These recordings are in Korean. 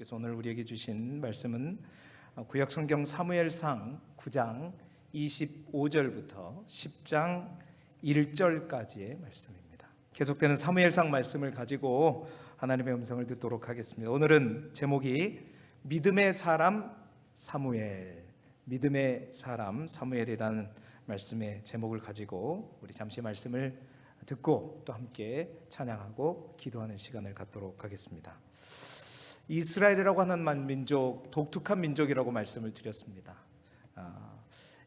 하나님께서 오늘 우리에게 주신 말씀은 구약 성경 사무엘상 9장 25절부터 10장 1절까지의 말씀입니다. 계속되는 사무엘상 말씀을 가지고 하나님의 음성을 듣도록 하겠습니다. 오늘은 제목이 믿음의 사람 사무엘, 믿음의 사람 사무엘이라는 말씀의 제목을 가지고 우리 잠시 말씀을 듣고 또 함께 찬양하고 기도하는 시간을 갖도록 하겠습니다. 이스라엘이라고 하는 민족, 독특한 민족이라고 말씀을 드렸습니다.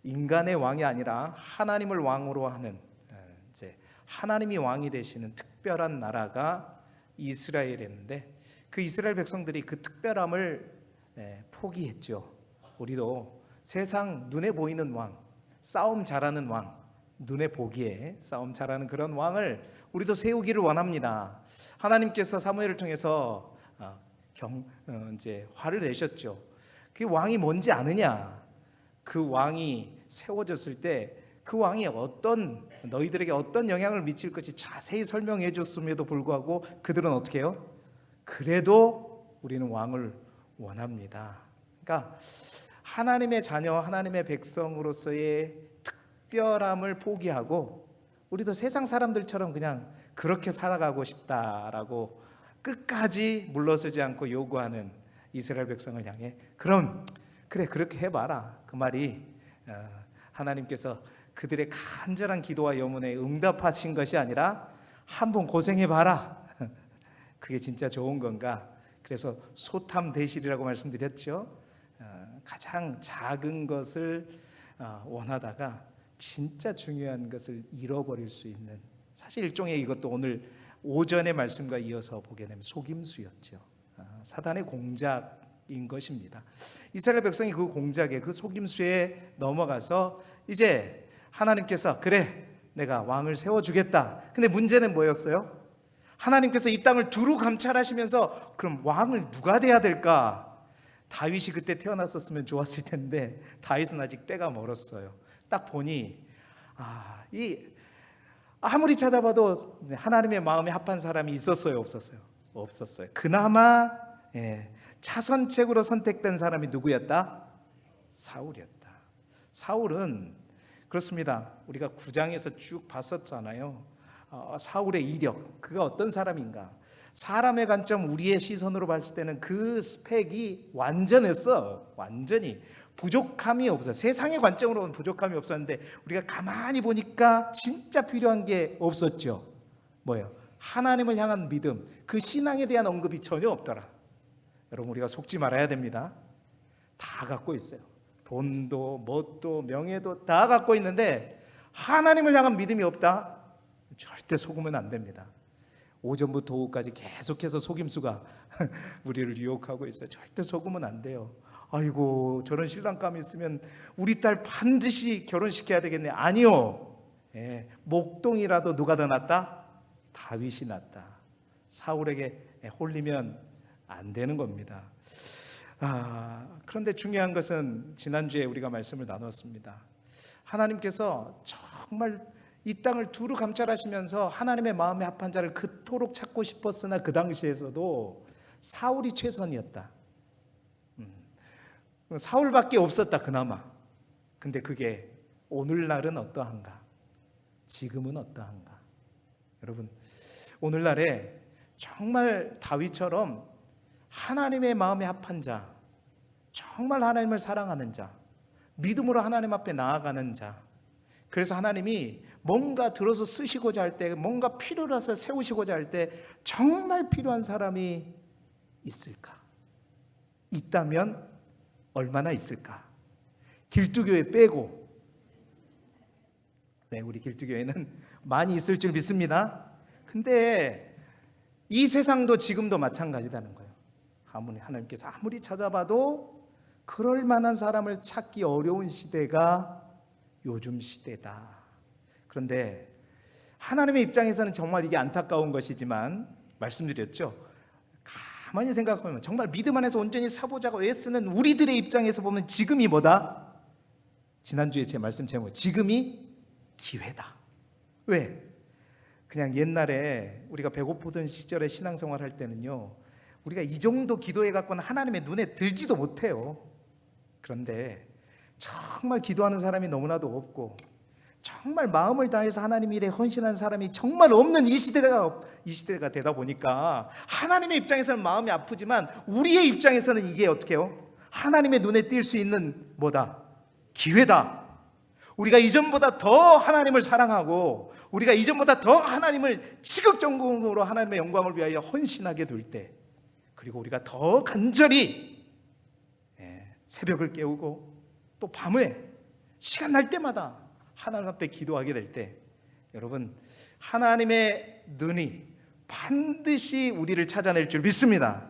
인간의 왕이 아니라 하나님을 왕으로 하는, 이제 하나님이 왕이 되시는 특별한 나라가 이스라엘이었는데, 그 이스라엘 백성들이 그 특별함을 포기했죠. 우리도 세상 눈에 보이는 왕, 싸움 잘하는 왕, 눈에 보기에 싸움 잘하는 그런 왕을 우리도 세우기를 원합니다. 하나님께서 사무엘을 통해서 이제 화를 내셨죠. 그 왕이 뭔지 아느냐? 그 왕이 세워졌을 때 그 왕이 너희들에게 어떤 영향을 미칠 것이 자세히 설명해 줬음에도 불구하고 그들은 어떻게 해요? 그래도 우리는 왕을 원합니다. 그러니까 하나님의 자녀, 하나님의 백성으로서의 특별함을 포기하고 우리도 세상 사람들처럼 그냥 그렇게 살아가고 싶다라고 끝까지 물러서지 않고 요구하는 이스라엘 백성을 향해 그럼 그래 그렇게 해봐라, 그 말이 하나님께서 그들의 간절한 기도와 염원에 응답하신 것이 아니라 한번 고생해봐라, 그게 진짜 좋은 건가? 그래서 소탐대실이라고 말씀드렸죠. 가장 작은 것을 원하다가 진짜 중요한 것을 잃어버릴 수 있는, 사실 일종의 이것도 오늘 오전의 말씀과 이어서 보게 되면 속임수였죠. 사단의 공작인 것입니다. 이스라엘 백성이 그 공작에, 그 속임수에 넘어가서 이제 하나님께서 그래 내가 왕을 세워주겠다. 근데 문제는 뭐였어요? 하나님께서 이 땅을 두루 감찰하시면서 그럼 왕을 누가 돼야 될까? 다윗이 그때 태어났었으면 좋았을 텐데 다윗은 아직 때가 멀었어요. 딱 보니 아무리 찾아봐도 하나님의 마음에 합한 사람이 있었어요, 없었어요? 없었어요. 그나마 차선책으로 선택된 사람이 누구였다? 사울이었다. 사울은 그렇습니다. 우리가 9장에서 쭉 봤었잖아요. 사울의 이력, 그가 어떤 사람인가? 사람의 관점, 우리의 시선으로 봤을 때는 그 스펙이 완전했어. 완전히 부족함이 없어요. 세상의 관점으로는 부족함이 없었는데 우리가 가만히 보니까 진짜 필요한 게 없었죠. 뭐예요? 하나님을 향한 믿음, 그 신앙에 대한 언급이 전혀 없더라. 여러분, 우리가 속지 말아야 됩니다. 다 갖고 있어요. 돈도 뭣도 명예도 다 갖고 있는데 하나님을 향한 믿음이 없다? 절대 속으면 안 됩니다. 오전부터 오후까지 계속해서 속임수가 우리를 유혹하고 있어요. 절대 속으면 안 돼요. 아이고, 저런 신랑감이 있으면 우리 딸 반드시 결혼시켜야 되겠네. 아니요. 목동이라도 누가 더 낫다? 다윗이 낫다. 사울에게 홀리면 안 되는 겁니다. 그런데 중요한 것은 지난주에 우리가 말씀을 나눴습니다. 하나님께서 정말 이 땅을 두루 감찰하시면서 하나님의 마음에 합한 자를 그토록 찾고 싶었으나 그 당시에서도 사울이 최선이었다. 사울밖에 없었다, 그나마. 근데 그게 오늘날은 어떠한가? 지금은 어떠한가? 여러분, 오늘날에 정말 다윗처럼 하나님의 마음에 합한 자, 정말 하나님을 사랑하는 자, 믿음으로 하나님 앞에 나아가는 자, 그래서 하나님이 뭔가 들어서 쓰시고자 할 때, 뭔가 필요라서 세우시고자 할 때 정말 필요한 사람이 있을까? 있다면 얼마나 있을까? 길두교회 빼고. 네, 우리 길두교회는 많이 있을 줄 믿습니다. 근데 이 세상도 지금도 마찬가지다는 거예요. 하나님께서 아무리 찾아봐도 그럴 만한 사람을 찾기 어려운 시대가 요즘 시대다. 그런데 하나님의 입장에서는 정말 이게 안타까운 것이지만 말씀드렸죠. 가만히 생각하면 정말 믿음 안에서 온전히 사보자고 애쓰는 우리들의 입장에서 보면 지금이 뭐다? 지난주에 제 말씀 제목, 지금이 기회다. 왜? 그냥 옛날에 우리가 배고프던 시절에 신앙생활 할 때는요, 우리가 이 정도 기도해 갖고는 하나님의 눈에 들지도 못해요. 그런데 정말 기도하는 사람이 너무나도 없고 정말 마음을 다해서 하나님 일에 헌신한 사람이 정말 없는 이 시대가 되다 보니까 하나님의 입장에서는 마음이 아프지만 우리의 입장에서는 이게 어떻게 해요? 하나님의 눈에 띌 수 있는 뭐다? 기회다. 우리가 이전보다 더 하나님을 사랑하고 우리가 이전보다 더 하나님을 지극정성으로 하나님의 영광을 위하여 헌신하게 될 때, 그리고 우리가 더 간절히 새벽을 깨우고 또 밤에 시간 날 때마다 하나님 앞에 기도하게 될 때, 여러분 하나님의 눈이 반드시 우리를 찾아낼 줄 믿습니다.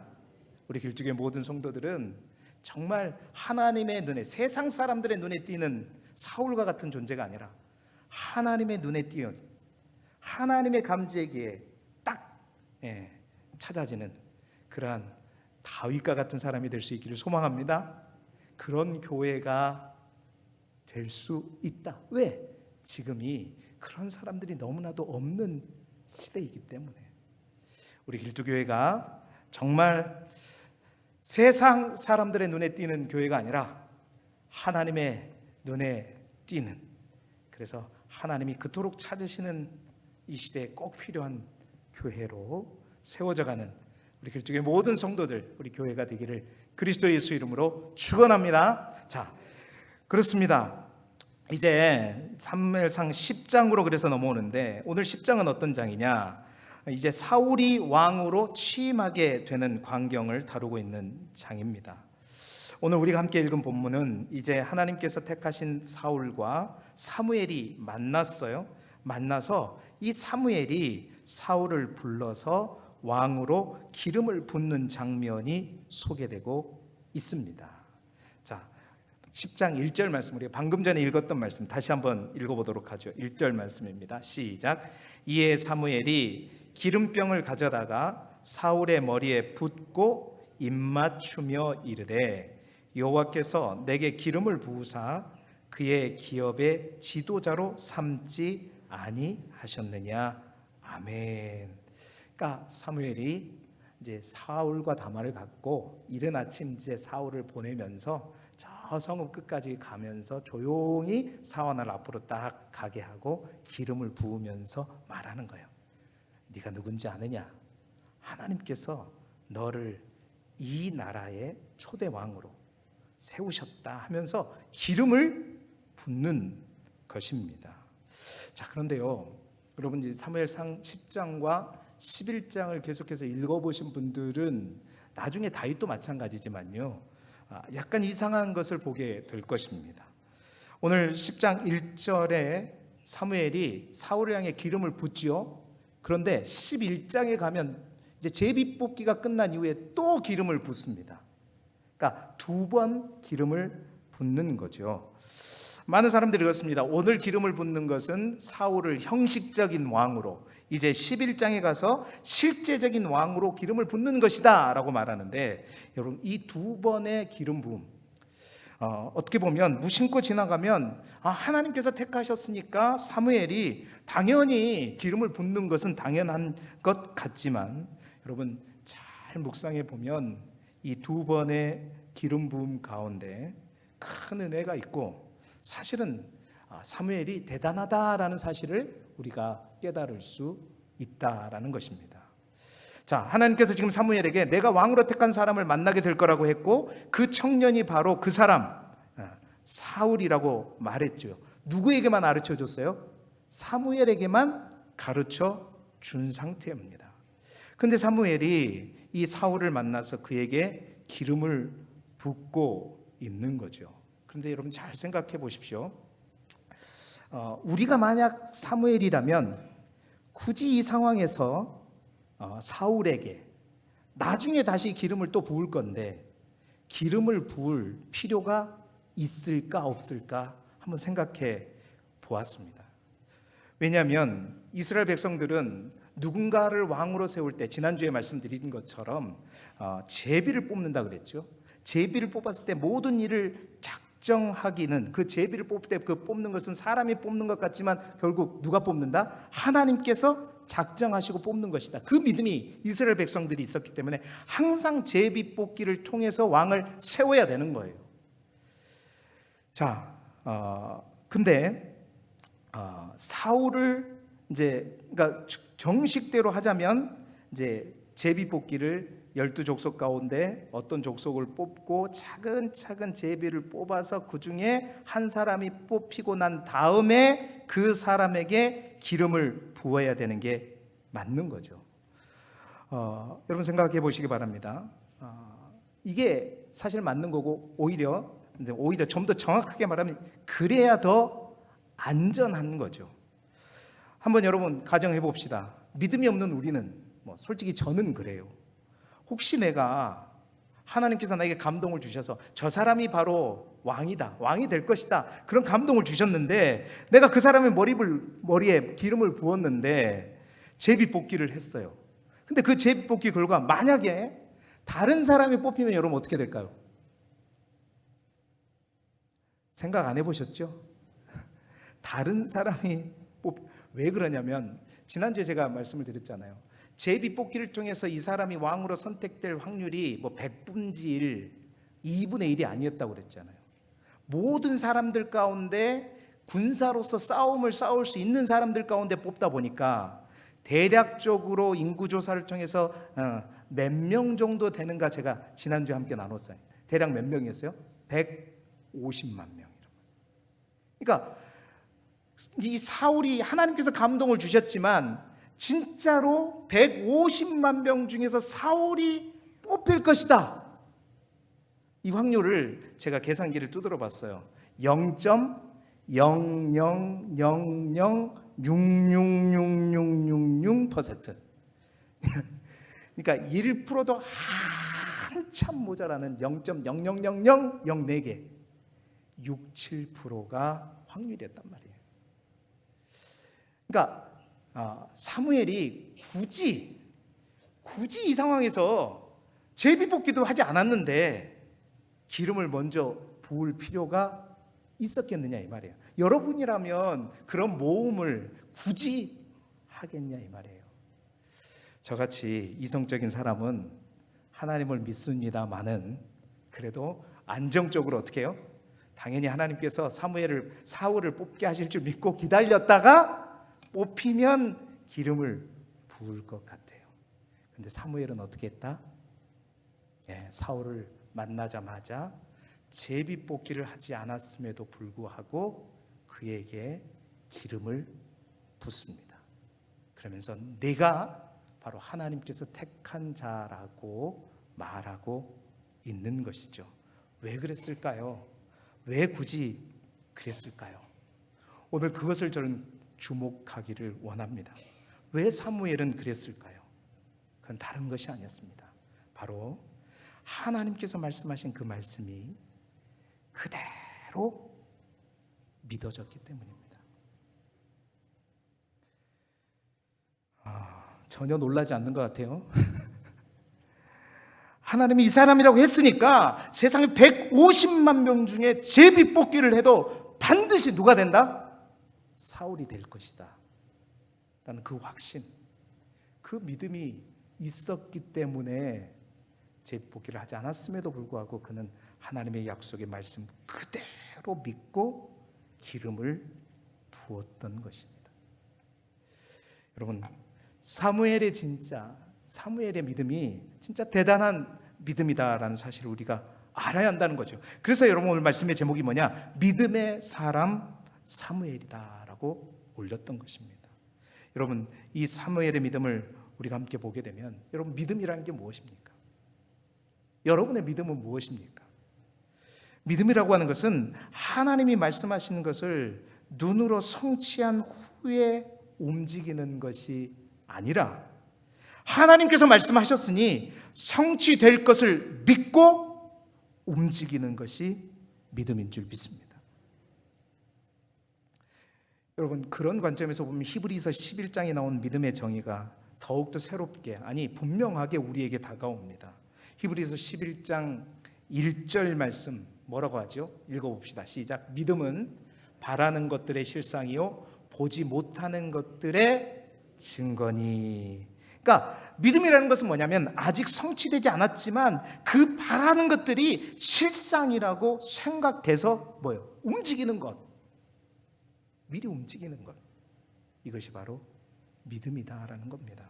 우리 길쭉의 모든 성도들은 정말 하나님의 눈에, 세상 사람들의 눈에 띄는 사울과 같은 존재가 아니라 하나님의 눈에 띄는, 하나님의 감지에게 딱 찾아지는 그러한 다윗과 같은 사람이 될 수 있기를 소망합니다. 그런 교회가 될 수 있다. 왜? 지금이 그런 사람들이 너무나도 없는 시대이기 때문에. 우리 길쭉교회가 정말 세상 사람들의 눈에 띄는 교회가 아니라 하나님의 눈에 띄는, 그래서 하나님이 그토록 찾으시는 이 시대에 꼭 필요한 교회로 세워져가는 우리 길쭉의 모든 성도들, 우리 교회가 되기를 그리스도 예수 이름으로 축원합니다. 자, 그렇습니다. 이제 사무엘상 10장으로 그래서 넘어오는데, 오늘 10장은 어떤 장이냐? 이제 사울이 왕으로 취임하게 되는 광경을 다루고 있는 장입니다. 오늘 우리가 함께 읽은 본문은 이제 하나님께서 택하신 사울과 사무엘이 만났어요. 만나서 이 사무엘이 사울을 불러서 왕으로 기름을 붓는 장면이 소개되고 있습니다. 자, 10장 1절 말씀, 우리가 방금 전에 읽었던 말씀 다시 한번 읽어보도록 하죠. 1절 말씀입니다. 시작. 이에 사무엘이 기름병을 가져다가 사울의 머리에 붓고 입맞추며 이르되, 여호와께서 내게 기름을 부으사 그의 기업의 지도자로 삼지 아니하셨느냐. 아멘. 그러니까 사무엘이 이제 사울과 다말을 갖고 이른 아침 이제 사울을 보내면서 저 성읍 끝까지 가면서 조용히 사원을 앞으로 딱 가게 하고 기름을 부으면서 말하는 거예요. 네가 누군지 아느냐? 하나님께서 너를 이 나라의 초대 왕으로 세우셨다 하면서 기름을 붓는 것입니다. 자, 그런데요, 여러분 이제 사무엘상 10장과 11장을 계속해서 읽어보신 분들은 나중에 다윗도 마찬가지지만요, 약간 이상한 것을 보게 될 것입니다. 오늘 10장 1절에 사무엘이 사울을 향해 기름을 붓지요. 그런데 11장에 가면 이제 제비 뽑기가 끝난 이후에 또 기름을 붓습니다. 그러니까 두 번 기름을 붓는 거죠. 많은 사람들이 그렇습니다. 오늘 기름을 붓는 것은 사울을 형식적인 왕으로, 이제 11장에 가서 실제적인 왕으로 기름을 붓는 것이다 라고 말하는데, 여러분 이 두 번의 기름 부음, 어떻게 보면 무심코 지나가면 하나님께서 택하셨으니까 사무엘이 당연히 기름을 붓는 것은 당연한 것 같지만, 여러분 잘 묵상해 보면 이 두 번의 기름 부음 가운데 큰 은혜가 있고, 사실은 사무엘이 대단하다라는 사실을 우리가 깨달을 수 있다라는 것입니다. 자, 하나님께서 지금 사무엘에게 내가 왕으로 택한 사람을 만나게 될 거라고 했고, 그 청년이 바로 그 사람 사울이라고 말했죠. 누구에게만 가르쳐 줬어요? 사무엘에게만 가르쳐 준 상태입니다. 근데 사무엘이 이 사울을 만나서 그에게 기름을 붓고 있는 거죠. 그런데 여러분 잘 생각해 보십시오. 우리가 만약 사무엘이라면 굳이 이 상황에서 사울에게 나중에 다시 기름을 또 부을 건데 기름을 부을 필요가 있을까 없을까 한번 생각해 보았습니다. 왜냐하면 이스라엘 백성들은 누군가를 왕으로 세울 때 지난주에 말씀드린 것처럼 제비를 뽑는다 그랬죠. 제비를 뽑았을 때 모든 일을 작정하기는, 그 제비를 뽑을 때 그 뽑는 것은 사람이 뽑는 것 같지만 결국 누가 뽑는다? 하나님께서 작정하시고 뽑는 것이다. 그 믿음이 이스라엘 백성들이 있었기 때문에 항상 제비 뽑기를 통해서 왕을 세워야 되는 거예요. 자, 근데 사울을 이제 그러니까 정식대로 하자면 이제 제비 뽑기를 12족속 가운데 어떤 족속을 뽑고 차근차근 제비를 뽑아서 그 중에 한 사람이 뽑히고 난 다음에 그 사람에게 기름을 부어야 되는 게 맞는 거죠. 여러분 생각해 보시기 바랍니다. 이게 사실 맞는 거고 오히려 좀 더 정확하게 말하면 그래야 더 안전한 거죠. 한번 여러분 가정해 봅시다. 믿음이 없는 우리는 솔직히 저는 그래요. 혹시 내가 하나님께서 나에게 감동을 주셔서 저 사람이 바로 왕이다, 왕이 될 것이다, 그런 감동을 주셨는데 내가 그 사람의 머리에 기름을 부었는데 제비뽑기를 했어요. 근데 그 제비뽑기 결과 만약에 다른 사람이 뽑히면 여러분 어떻게 될까요? 생각 안 해보셨죠? 다른 사람이 왜 그러냐면 지난주에 제가 말씀을 드렸잖아요. 제비 뽑기를 통해서 이 사람이 왕으로 선택될 확률이 100분지 1, 2분의 1이 아니었다고 그랬잖아요. 모든 사람들 가운데 군사로서 싸움을 싸울 수 있는 사람들 가운데 뽑다 보니까 대략적으로 인구조사를 통해서 몇 명 정도 되는가 제가 지난주에 함께 나눴어요. 대략 몇 명이었어요? 150만 명. 그러니까 이 사울이 하나님께서 감동을 주셨지만 진짜로 150만 명 중에서 사울이 뽑힐 것이다. 이 확률을 제가 계산기를 두드려 봤어요. 0.000666666%. 그러니까 1%도 한참 모자라는 0.00004개, 6, 7%가 확률이었단 말이에요. 그러니까 사무엘이 굳이 이 상황에서 제비뽑기도 하지 않았는데 기름을 먼저 부을 필요가 있었겠느냐 이 말이에요. 여러분이라면 그런 모험을 굳이 하겠냐 이 말이에요. 저같이 이성적인 사람은 하나님을 믿습니다만은 그래도 안정적으로 어떻게 해요? 당연히 하나님께서 사울을 뽑게 하실 줄 믿고 기다렸다가 뽑히면 기름을 부을 것 같아요. 근데 사무엘은 어떻게 했다? 사울을 만나자마자 제비 뽑기를 하지 않았음에도 불구하고 그에게 기름을 붓습니다. 그러면서 내가 바로 하나님께서 택한 자라고 말하고 있는 것이죠. 왜 그랬을까요? 왜 굳이 그랬을까요? 오늘 그것을 저는 주목하기를 원합니다. 왜 사무엘은 그랬을까요? 그건 다른 것이 아니었습니다. 바로 하나님께서 말씀하신 그 말씀이 그대로 믿어졌기 때문입니다. 전혀 놀라지 않는 것 같아요. 하나님이 이 사람이라고 했으니까 세상에 150만 명 중에 제비 뽑기를 해도 반드시 누가 된다? 사울이 될 것이다 라는 그 확신, 그 믿음이 있었기 때문에 제비뽑기를 하지 않았음에도 불구하고 그는 하나님의 약속의 말씀 그대로 믿고 기름을 부었던 것입니다. 여러분, 사무엘의 믿음이 진짜 대단한 믿음이다라는 사실을 우리가 알아야 한다는 거죠. 그래서 여러분 오늘 말씀의 제목이 뭐냐? 믿음의 사람 사무엘이다라고 올렸던 것입니다. 여러분, 이 사무엘의 믿음을 우리가 함께 보게 되면 여러분, 믿음이라는 게 무엇입니까? 여러분의 믿음은 무엇입니까? 믿음이라고 하는 것은 하나님이 말씀하시는 것을 눈으로 성취한 후에 움직이는 것이 아니라 하나님께서 말씀하셨으니 성취될 것을 믿고 움직이는 것이 믿음인 줄 믿습니다. 여러분, 그런 관점에서 보면 히브리서 11장에 나온 믿음의 정의가 더욱더 새롭게, 분명하게 우리에게 다가옵니다. 히브리서 11장 1절 말씀 뭐라고 하죠? 읽어봅시다. 시작. 믿음은 바라는 것들의 실상이요 보지 못하는 것들의 증거니. 그러니까 믿음이라는 것은 뭐냐면 아직 성취되지 않았지만 그 바라는 것들이 실상이라고 생각돼서 뭐예요? 움직이는 것. 미리 움직이는 것. 이것이 바로 믿음이다라는 겁니다.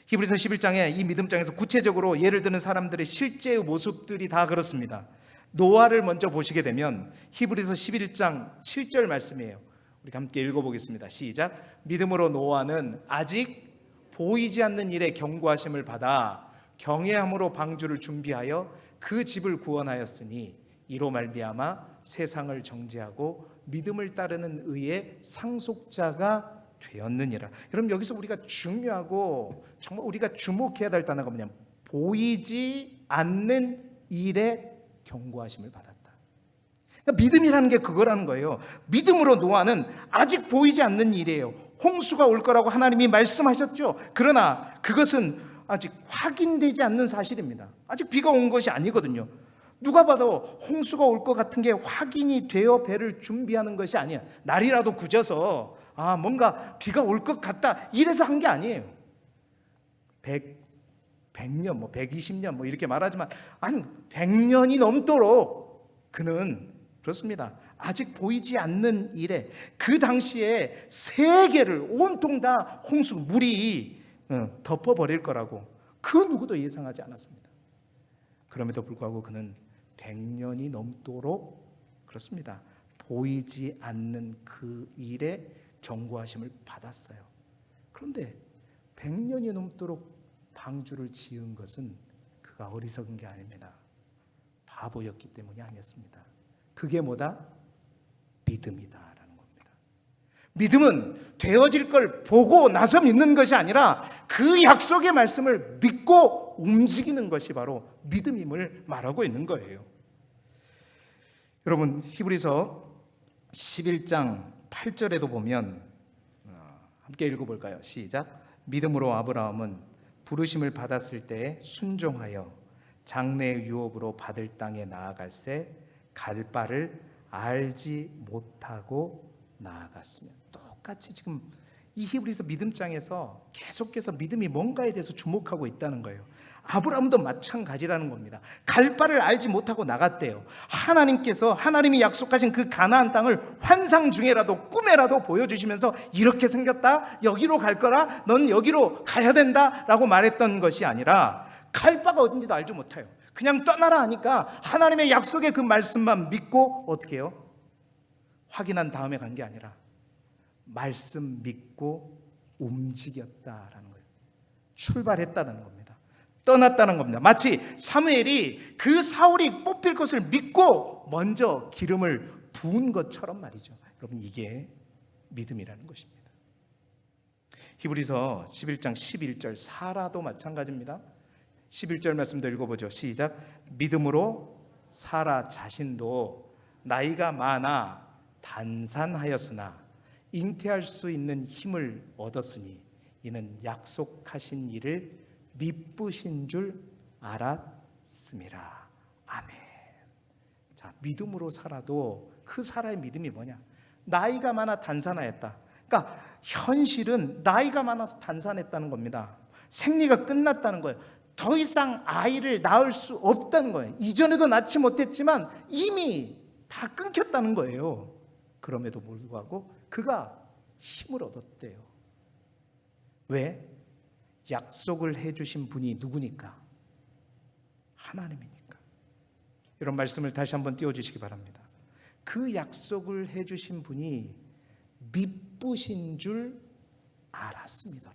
히브리서 11장에 이 믿음장에서 구체적으로 예를 드는 사람들의 실제의 모습들이 다 그렇습니다. 노아를 먼저 보시게 되면 히브리서 11장 7절 말씀이에요. 우리 함께 읽어보겠습니다. 시작. 믿음으로 노아는 아직 보이지 않는 일에 경고하심을 받아 경외함으로 방주를 준비하여 그 집을 구원하였으니 이로 말미암아 세상을 정죄하고 믿음을 따르는 의의 상속자가 되었느니라. 여러분, 여기서 우리가 중요하고 정말 우리가 주목해야 될 단어가 뭐냐면 보이지 않는 일에 경고하심을 받았다. 그러니까 믿음이라는 게 그거라는 거예요. 믿음으로 노아는 아직 보이지 않는 일이에요. 홍수가 올 거라고 하나님이 말씀하셨죠. 그러나 그것은 아직 확인되지 않는 사실입니다. 아직 비가 온 것이 아니거든요. 누가 봐도 홍수가 올 것 같은 게 확인이 되어 배를 준비하는 것이 아니야. 날이라도 굳어서 뭔가 비가 올 것 같다 이래서 한 게 아니에요. 100년, 120년 이렇게 말하지만 한 100년이 넘도록 그는 그렇습니다. 아직 보이지 않는 일에 그 당시에 세계를 온통 다 홍수, 물이 덮어버릴 거라고 그 누구도 예상하지 않았습니다. 그럼에도 불구하고 그는 100년이 넘도록 그렇습니다. 보이지 않는 그 일에 경고하심을 받았어요. 그런데 100년이 넘도록 방주를 지은 것은 그가 어리석은 게 아닙니다. 바보였기 때문이 아니었습니다. 그게 뭐다? 믿음이다라는 겁니다. 믿음은 되어질 걸 보고 나서 믿는 것이 아니라 그 약속의 말씀을 믿고 움직이는 것이 바로 믿음임을 말하고 있는 거예요. 여러분, 히브리서 11장 8절에도 보면 함께 읽어볼까요? 시작. 믿음으로 아브라함은 부르심을 받았을 때 순종하여 장래의 유업으로 받을 땅에 나아갈새 갈 바를 알지 못하고 나아갔으며. 똑같이 지금 이 히브리서 믿음장에서 계속해서 믿음이 뭔가에 대해서 주목하고 있다는 거예요. 아브라함도 마찬가지라는 겁니다. 갈 바를 알지 못하고 나갔대요. 하나님께서 하나님이 약속하신 그 가나안 땅을 환상 중에라도 꿈에라도 보여주시면서 이렇게 생겼다, 여기로 갈 거라, 넌 여기로 가야 된다 라고 말했던 것이 아니라 갈 바가 어딘지도 알지 못해요. 그냥 떠나라 하니까 하나님의 약속의 그 말씀만 믿고 어떻게 해요? 확인한 다음에 간 게 아니라 말씀 믿고 움직였다라는 거예요. 출발했다는 겁니다. 떠났다는 겁니다. 마치 사무엘이 그 사울이 뽑힐 것을 믿고 먼저 기름을 부은 것처럼 말이죠. 여러분, 이게 믿음이라는 것입니다. 히브리서 11장 11절 사라도 마찬가지입니다. 11절 말씀도 읽어보죠. 시작. 믿음으로 사라 자신도 나이가 많아 단산하였으나 잉태할 수 있는 힘을 얻었으니 이는 약속하신 일을 미쁘신 줄 알았음이라. 아멘. 자, 믿음으로 살아도 그 사라의 믿음이 뭐냐? 나이가 많아 단산하였다. 그러니까 현실은 나이가 많아서 단산했다는 겁니다. 생리가 끝났다는 거예요. 더 이상 아이를 낳을 수 없다는 거예요. 이전에도 낳지 못했지만 이미 다 끊겼다는 거예요. 그럼에도 불구하고 그가 힘을 얻었대요. 왜? 약속을 해주신 분이 누구니까? 하나님이니까. 이런 말씀을 다시 한번 띄워주시기 바랍니다. 그 약속을 해주신 분이 미쁘신 줄 알았습니다.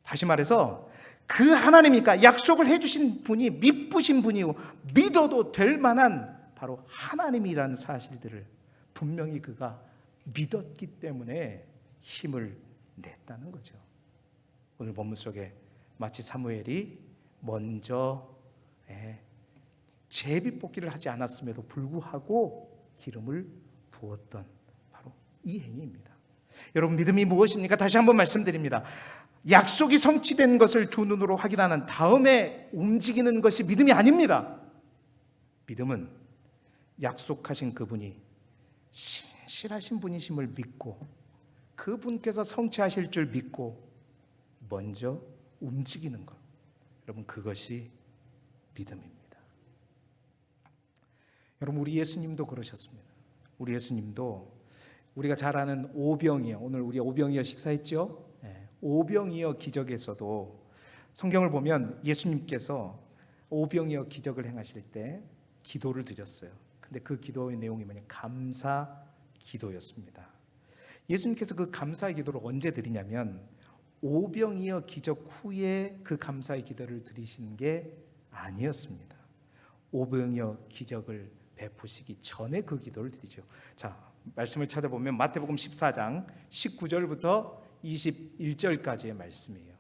다시 말해서 그 하나님이니까 약속을 해주신 분이 미쁘신 분이고 믿어도 될 만한 바로 하나님이라는 사실들을 분명히 그가 믿었기 때문에 힘을 냈다는 거죠. 오늘 본문 속에 마치 사무엘이 먼저 제비 뽑기를 하지 않았음에도 불구하고 기름을 부었던 바로 이 행위입니다. 여러분, 믿음이 무엇입니까? 다시 한번 말씀드립니다. 약속이 성취된 것을 두 눈으로 확인하는 다음에 움직이는 것이 믿음이 아닙니다. 믿음은 약속하신 그분이 신실하신 분이심을 믿고 그분께서 성취하실 줄 믿고 먼저 움직이는 것, 여러분 그것이 믿음입니다. 여러분 우리 예수님도 그러셨습니다. 우리 예수님도 우리가 잘 아는 오병이어, 오늘 우리 오병이어 식사했죠? 오병이어 기적에서도 성경을 보면 예수님께서 오병이어 기적을 행하실 때 기도를 드렸어요. 근데 그 기도의 내용이 뭐냐? 감사 기도였습니다. 예수님께서 그 감사의 기도를 언제 드리냐면 오병이어 기적 후에 그 감사의 기도를 드리신 게 아니었습니다. 오병이어 기적을 베푸시기 전에 그 기도를 드리죠. 자, 말씀을 찾아보면 마태복음 14장 19절부터 21절까지의 말씀이에요.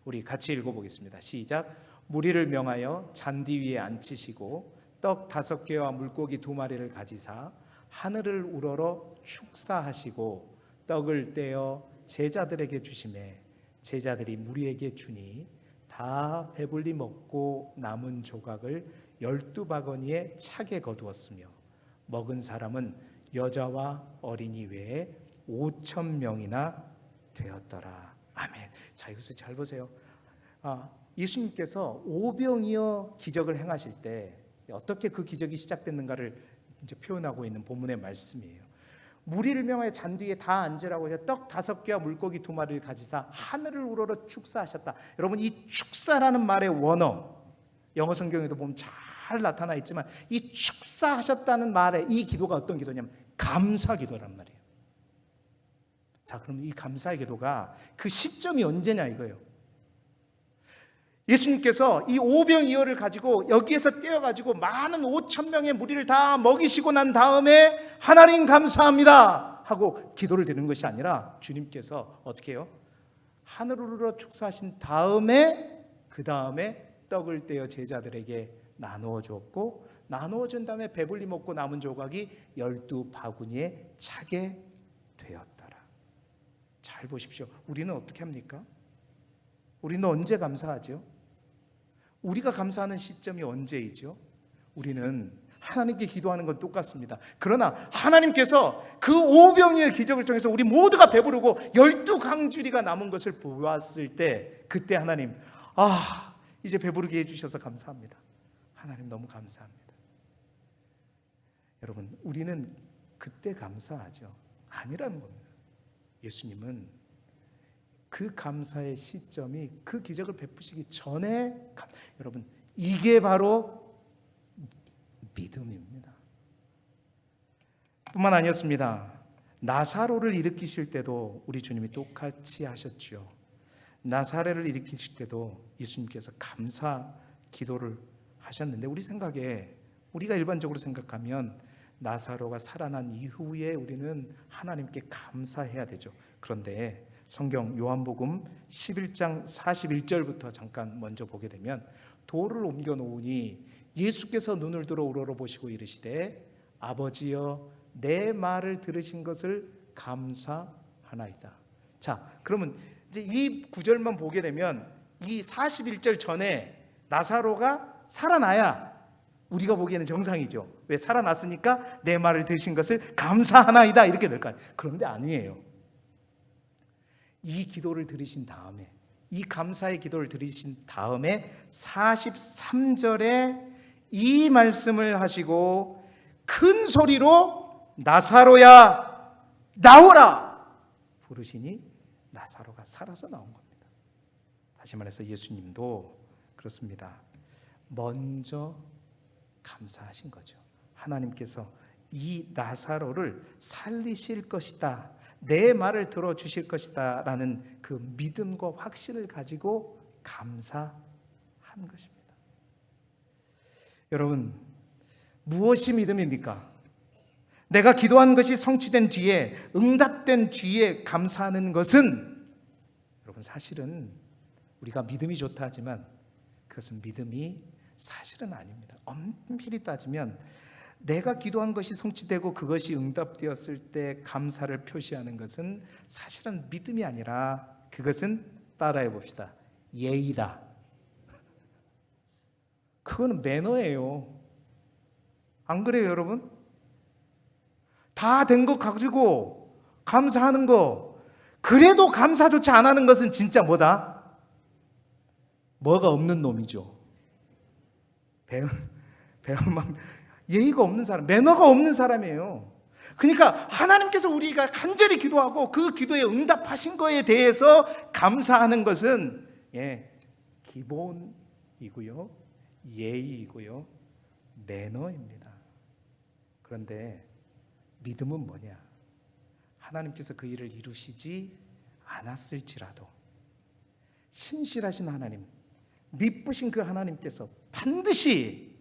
우리 같이 읽어보겠습니다. 시작. 무리를 명하여 잔디 위에 앉히시고 떡 5개와 물고기 2마리를 가지사 하늘을 우러러 축사하시고 떡을 떼어 제자들에게 주시매 제자들이 무리에게 주니 다 배불리 먹고 남은 조각을 12바구니에 차게 거두었으며 먹은 사람은 여자와 어린이 외에 5,000명이나 되었더라. 아멘. 자, 이것을 잘 보세요. 예수님께서 오병이어 기적을 행하실 때 어떻게 그 기적이 시작됐는가를 이제 표현하고 있는 본문의 말씀이에요. 무리를 명하여 잔디 위에 다 앉으라고 해서 떡 5개와 물고기 2마리를 가지사 하늘을 우러러 축사하셨다. 여러분 이 축사라는 말의 원어 영어 성경에도 보면 잘 나타나 있지만 이 축사하셨다는 말의 이 기도가 어떤 기도냐면 감사 기도란 말이에요. 자, 그럼 이 감사의 기도가 그 시점이 언제냐 이거예요. 예수님께서 이 오병이어를 가지고 여기에서 떼어가지고 많은 5,000명의 무리를 다 먹이시고 난 다음에 하나님 감사합니다 하고 기도를 드리는 것이 아니라 주님께서 어떻게 해요? 하늘으로 축사하신 다음에 그 다음에 떡을 떼어 제자들에게 나누어 주었고 나누어 준 다음에 배불리 먹고 남은 조각이 12바구니에 차게 되었더라. 잘 보십시오. 우리는 어떻게 합니까? 우리는 언제 감사하죠? 우리가 감사하는 시점이 언제이죠? 우리는 하나님께 기도하는 건 똑같습니다. 그러나 하나님께서 그 오병이어의 기적을 통해서 우리 모두가 배부르고 12강주리가 남은 것을 보았을 때 그때 하나님 이제 배부르게 해주셔서 감사합니다. 하나님 너무 감사합니다. 여러분 우리는 그때 감사하죠. 아니라는 겁니다. 예수님은 그 감사의 시점이 그 기적을 베푸시기 전에 여러분 이게 바로 믿음입니다. 뿐만 아니었습니다. 나사로를 일으키실 때도 우리 주님이 똑같이 하셨죠. 나사로를 일으키실 때도 예수님께서 감사 기도를 하셨는데 우리 생각에 우리가 일반적으로 생각하면 나사로가 살아난 이후에 우리는 하나님께 감사해야 되죠. 그런데 성경 요한복음 11장 41절부터 잠깐 먼저 보게 되면 돌을 옮겨 놓으니 예수께서 눈을 들어 우러러보시고 이르시되 아버지여 내 말을 들으신 것을 감사하나이다. 자, 그러면 이제 이 구절만 보게 되면 이 41절 전에 나사로가 살아나야 우리가 보기에는 정상이죠. 왜? 살아났으니까 내 말을 들으신 것을 감사하나이다 이렇게 될까요? 그런데 아니에요. 이 기도를 들으신 다음에 이 감사의 기도를 들으신 다음에 43절에 이 말씀을 하시고 큰 소리로 나사로야 나오라 부르시니 나사로가 살아서 나온 겁니다. 다시 말해서 예수님도 그렇습니다. 먼저 감사하신 거죠. 하나님께서 이 나사로를 살리실 것이다, 내 말을 들어주실 것이다 라는 그 믿음과 확신을 가지고 감사한 것입니다. 여러분 무엇이 믿음입니까? 내가 기도한 것이 성취된 뒤에 응답된 뒤에 감사하는 것은 여러분 사실은 우리가 믿음이 좋다 하지만 그것은 믿음이 사실은 아닙니다. 엄밀히 따지면 내가 기도한 것이 성취되고 그것이 응답되었을 때 감사를 표시하는 것은 사실은 믿음이 아니라 그것은 따라해 봅시다. 예의다. 그거는 매너예요. 안 그래요, 여러분? 다 된 거 가지고 감사하는 거, 그래도 감사조차 안 하는 것은 진짜 뭐다? 뭐가 없는 놈이죠. 배은망, 예의가 없는 사람, 매너가 없는 사람이에요. 그러니까 하나님께서 우리가 간절히 기도하고 그 기도에 응답하신 거에 대해서 감사하는 것은 기본이고요, 예의이고요, 매너입니다. 그런데 믿음은 뭐냐? 하나님께서 그 일을 이루시지 않았을지라도 신실하신 하나님, 미쁘신 그 하나님께서 반드시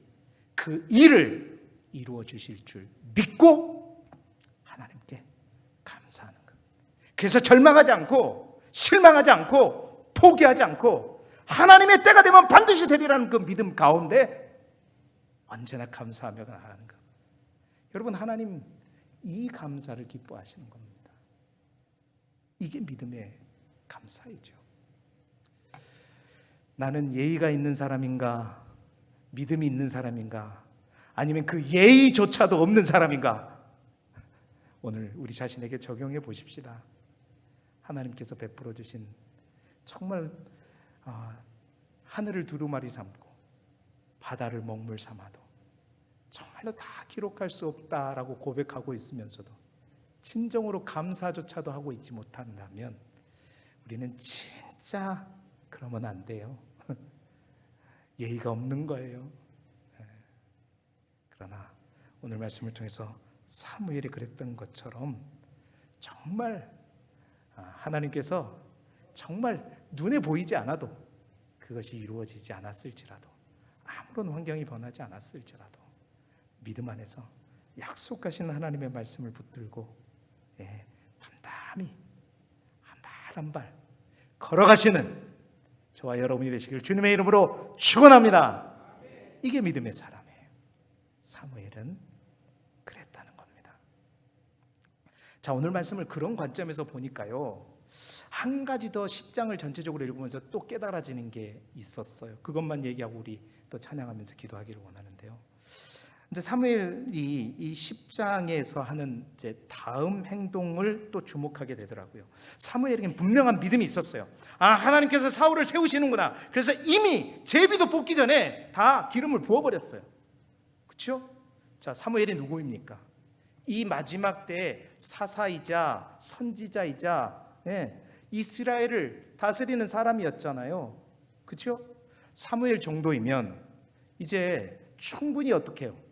그 일을 이루어 주실 줄 믿고 하나님께 감사하는 것. 그래서 절망하지 않고 실망하지 않고 포기하지 않고 하나님의 때가 되면 반드시 되리라는 그 믿음 가운데 언제나 감사하며 나가는 것. 여러분, 하나님 이 감사를 기뻐하시는 겁니다. 이게 믿음의 감사이죠. 나는 예의가 있는 사람인가? 믿음이 있는 사람인가? 아니면 그 예의조차도 없는 사람인가? 오늘 우리 자신에게 적용해 보십시다. 하나님께서 베풀어 주신 정말 하늘을 두루마리 삼고 바다를 먹물 삼아도 정말로 다 기록할 수 없다라고 고백하고 있으면서도 진정으로 감사조차도 하고 있지 못한다면 우리는 진짜 그러면 안 돼요. 예의가 없는 거예요. 그러나 오늘 말씀을 통해서 사무엘이 그랬던 것처럼 정말 하나님께서 정말 눈에 보이지 않아도 그것이 이루어지지 않았을지라도 아무런 환경이 변하지 않았을지라도 믿음 안에서 약속하신 하나님의 말씀을 붙들고 담담히 한 발 한 발 걸어가시는 저와 여러분이 되시길 주님의 이름으로 축원합니다. 이게 믿음의 사람이에요. 사무엘은 그랬다는 겁니다. 자, 오늘 말씀을 그런 관점에서 보니까요, 한 가지 더 10장을 전체적으로 읽으면서 또 깨달아지는 게 있었어요. 그것만 얘기하고 우리 또 찬양하면서 기도하기를 원하는데요. 이제 사무엘이 이 10장에서 하는 이제 다음 행동을 또 주목하게 되더라고요. 사무엘에겐 분명한 믿음이 있었어요. 하나님께서 사울을 세우시는구나. 그래서 이미 제비도 뽑기 전에 다 기름을 부어버렸어요. 그렇죠? 자, 사무엘이 누구입니까? 이 마지막 때에 사사이자 선지자이자 이스라엘을 다스리는 사람이었잖아요. 그렇죠? 사무엘 정도이면 이제 충분히 어떻게 해요?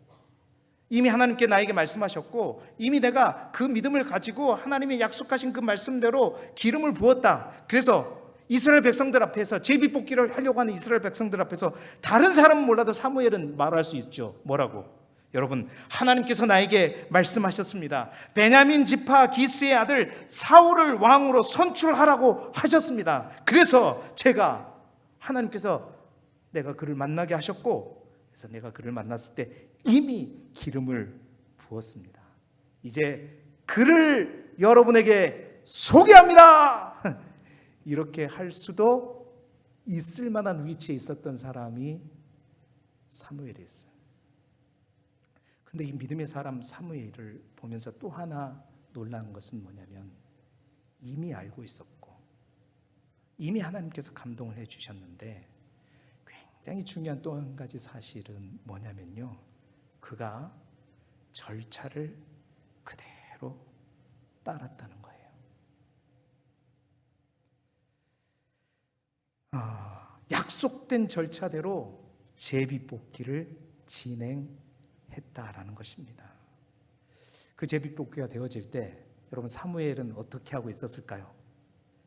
이미 하나님께 나에게 말씀하셨고 이미 내가 그 믿음을 가지고 하나님이 약속하신 그 말씀대로 기름을 부었다. 그래서 이스라엘 백성들 앞에서 제비뽑기를 하려고 하는 이스라엘 백성들 앞에서 다른 사람은 몰라도 사무엘은 말할 수 있죠. 뭐라고? 여러분, 하나님께서 나에게 말씀하셨습니다. 베냐민 지파 기스의 아들 사울을 왕으로 선출하라고 하셨습니다. 그래서 제가 하나님께서 내가 그를 만나게 하셨고, 그래서 내가 그를 만났을 때 이미 기름을 부었습니다. 이제 그를 여러분에게 소개합니다. 이렇게 할 수도 있을 만한 위치에 있었던 사람이 사무엘이었어요. 근데 이 믿음의 사람 사무엘을 보면서 또 하나 놀라운 것은 뭐냐면 이미 알고 있었고 이미 하나님께서 감동을 해주셨는데 굉장히 중요한 또 한 가지 사실은 뭐냐면요, 그가 절차를 그대로 따랐다는 거예요. 약속된 절차대로 제비뽑기를 진행했다라는 것입니다. 그 제비뽑기가 되어질 때 여러분 사무엘은 어떻게 하고 있었을까요?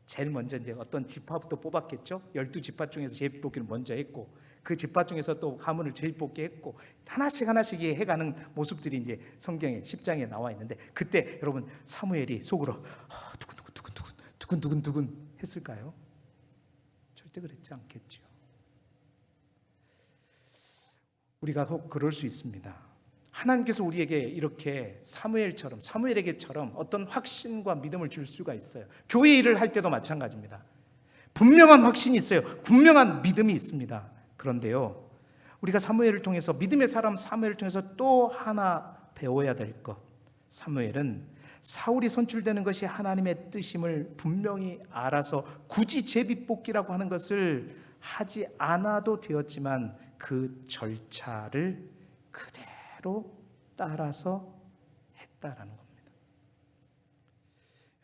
제일 먼저 이제 어떤 지파부터 뽑았겠죠. 12지파 중에서 제비뽑기를 먼저 했고 그 지파 중에서 또 가문을 제비뽑기 했고 하나씩 해가는 모습들이 이제 성경의 10장에 나와 있는데 그때 여러분 사무엘이 속으로 두근두근 했을까요? 절대 그랬지 않겠죠. 우리가 꼭 그럴 수 있습니다. 하나님께서 우리에게 이렇게 사무엘에게처럼 어떤 확신과 믿음을 줄 수가 있어요. 교회 일을 할 때도 마찬가지입니다. 분명한 확신이 있어요. 분명한 믿음이 있습니다. 그런데요, 우리가 사무엘을 통해서 믿음의 사람 사무엘을 통해서 또 하나 배워야 될 것. 사무엘은 사울이 선출되는 것이 하나님의 뜻임을 분명히 알아서 굳이 제비뽑기라고 하는 것을 하지 않아도 되었지만 그 절차를 그대로 따라서 했다라는 겁니다.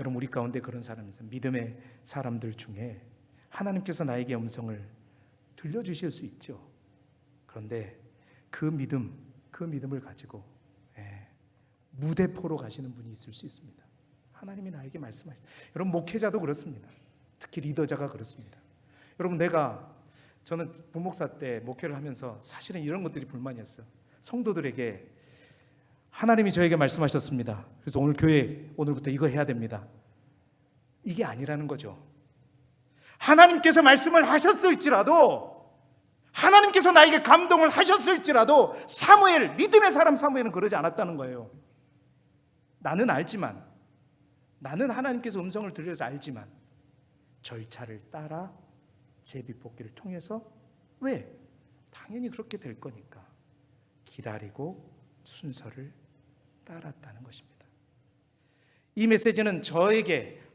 여러분, 우리 가운데 그런 사람이 있어요. 믿음의 사람들 중에 하나님께서 나에게 음성을 들려주실 수 있죠. 그런데 그 믿음을 가지고 무대포로 가시는 분이 있을 수 있습니다. 하나님이 나에게 말씀하시죠. 여러분, 목회자도 그렇습니다. 특히 리더자가 그렇습니다. 여러분, 저는 부목사 때 목회를 하면서 사실은 이런 것들이 불만이었어요. 성도들에게 하나님이 저에게 말씀하셨습니다. 그래서 오늘 교회 오늘부터 이거 해야 됩니다. 이게 아니라는 거죠. 하나님께서 말씀을 하셨을지라도, 하나님께서 나에게 감동을 하셨을지라도 믿음의 사람 사무엘은 그러지 않았다는 거예요. 나는 알지만, 나는 하나님께서 음성을 들려서 알지만 절차를 따라 제비뽑기를 통해서, 왜? 당연히 그렇게 될 거니까 기다리고 순서를 따랐다는 것입니다. 이 메시지는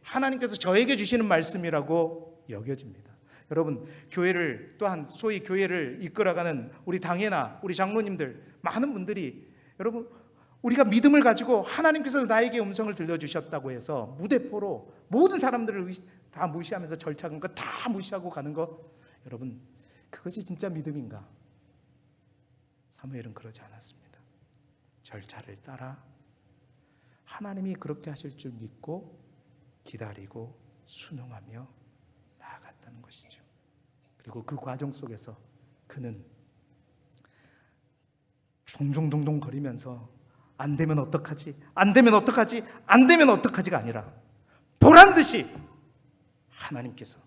하나님께서 저에게 주시는 말씀이라고 여겨집니다. 여러분, 교회를, 또한 소위 교회를 이끌어가는 우리 당회나 우리 장로님들, 많은 분들이, 여러분, 우리가 믿음을 가지고 하나님께서 나에게 음성을 들려주셨다고 해서 무대포로 모든 사람들을 다 무시하면서 절차는 거 다 무시하고 가는 거, 여러분, 그것이 진짜 믿음인가? 사무엘은 그러지 않았습니다. 절차를 따라 하나님이 그렇게 하실 줄 믿고 기다리고 순응하며 나아갔다는 것이죠. 그리고 그 과정 속에서 그는 동동동동 거리면서 안 되면 어떡하지? 안 되면 어떡하지? 안 되면 어떡하지가 아니라 보란듯이 하나님께서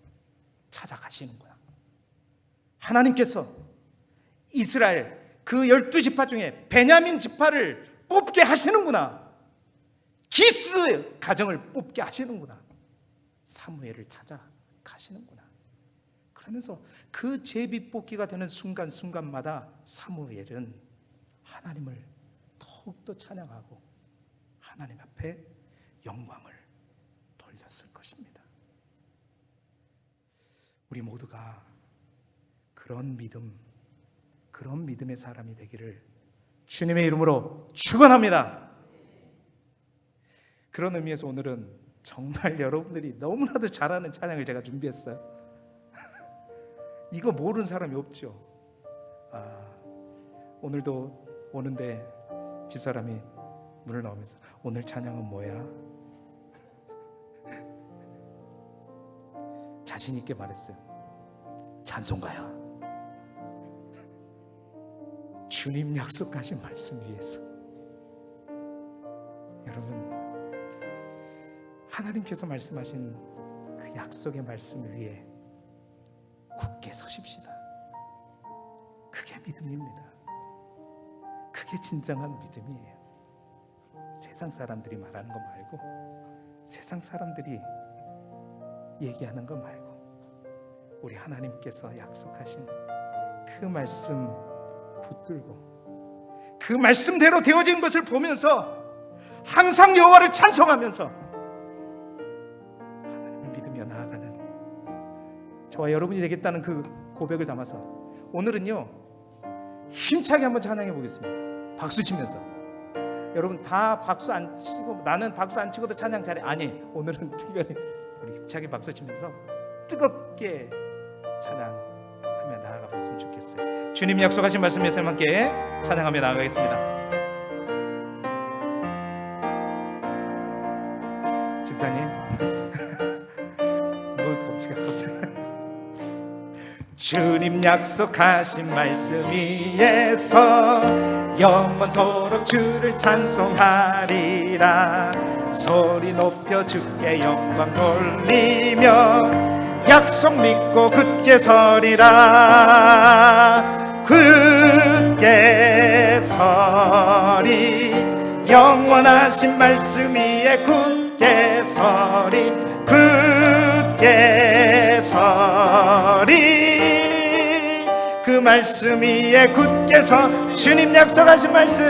찾아가시는구나. 하나님께서 이스라엘 그 12지파 중에 베냐민 지파를 뽑게 하시는구나. 기스 가정을 뽑게 하시는구나. 사무엘을 찾아가시는구나. 그러면서 그 제비뽑기가 되는 순간순간마다 사무엘은 하나님을 더욱더 찬양하고 하나님 앞에 영광을 돌렸을 것입니다. 우리 모두가 그런 믿음의 사람이 되기를 주님의 이름으로 축원합니다. 그런 의미에서 오늘은 정말 여러분들이 너무나도 잘하는 찬양을 제가 준비했어요. 이거 모르는 사람이 없죠. 오늘도 오는데 집사람이 문을 나오면서 오늘 찬양은 뭐야? 자신 있게 말했어요. 찬송가야. 주님 약속하신 말씀 위에서. 여러분, 하나님께서 말씀하신 그 약속의 말씀 위에 굳게 서십시다. 그게 믿음입니다. 그게 진정한 믿음이에요. 세상 사람들이 말하는 거 말고, 세상 사람들이 얘기하는 거 말고, 우리 하나님께서 약속하신 그 말씀 붙들고 그 말씀대로 되어진 것을 보면서 항상 여호와를 찬송하면서 하나님을 믿으며 나아가는 저와 여러분이 되겠다는 그 고백을 담아서 오늘은요, 힘차게 한번 찬양해 보겠습니다. 박수 치면서. 여러분 다 박수 안 치고, 나는 박수 안 치고도 찬양 잘해. 아니, 오늘은 특별히 우리 힘차게 박수 치면서 뜨겁게 찬양하며 나아가 봤으면 좋겠어요. 주님 약속하신 말씀에서 함께 찬양하며 나아가겠습니다. 집사님 뭐 갑자기 주님 약속하신 말씀 위에서 영원토록 주를 찬송하리라. 소리 높여 주께 영광 돌리며 약속 믿고 굳게 서리라. 굳게 서리. 영원하신 말씀 위에 굳게 서리. 굳게 서리. 그 말씀 위에 굳게 서 주님 약속하신 말씀,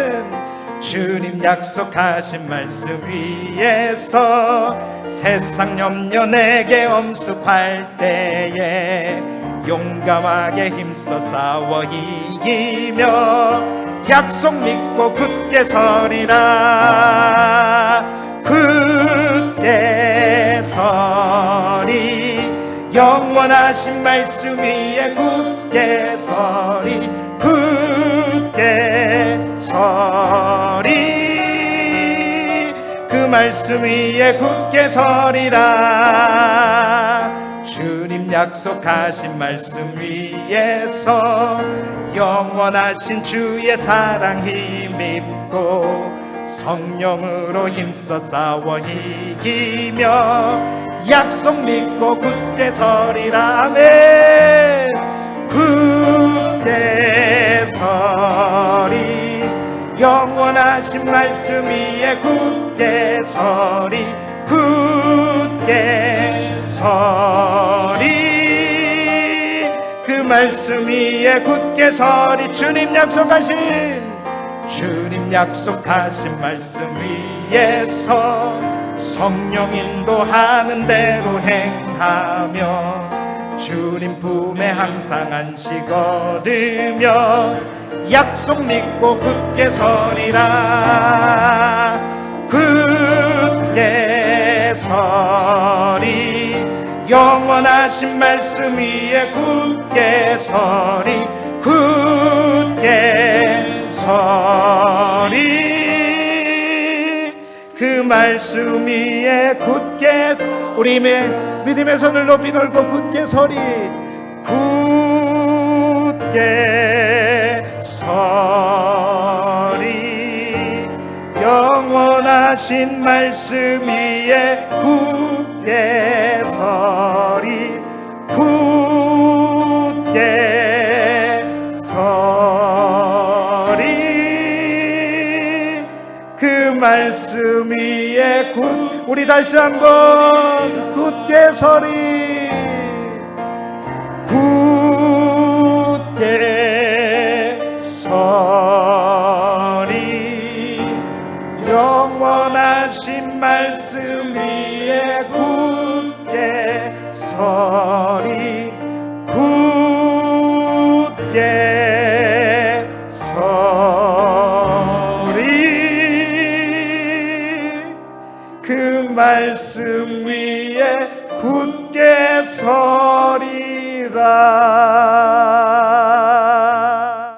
주님 약속하신 말씀 위에서 세상 염려 내게 엄습할 때에 용감하게 힘써 싸워 이기며 약속 믿고 굳게 서리라. 굳게 서리 영원하신 말씀 위에 굳게 서리 굳게 서리 그 말씀 위에 굳게 서리라. 주님 약속하신 말씀 위에서 영원하신 주의 사랑 힘입고 성령으로 힘써 싸워 이기며 약속 믿고 굳게 서리라. 아멘. 굳게 서리 영원하신 말씀 위에 굳게 서리 굳게 서리 그 말씀 위에 굳게 서리. 주님 약속하신 말씀 위에서 성령 인도하는 대로 행하며 주님 품에 항상 안식 얻으며 약속 믿고 굳게 서리라. 굳게 서리 영원하신 말씀 위에 굳게 서리 굳게 서리 그 말씀 위에 굳게 우리 믿음의 손을 높이 들고 굳게 서리 굳게 서리 영원하신 말씀 위에 굳게 서리 굳게 서리 그 말씀 위에 우리 다시 한번 굳게 서리 굳게 서리 영원하신 말씀 위에 굳게 서리 굳게 서리 그 말씀 위에 굳게 서리라.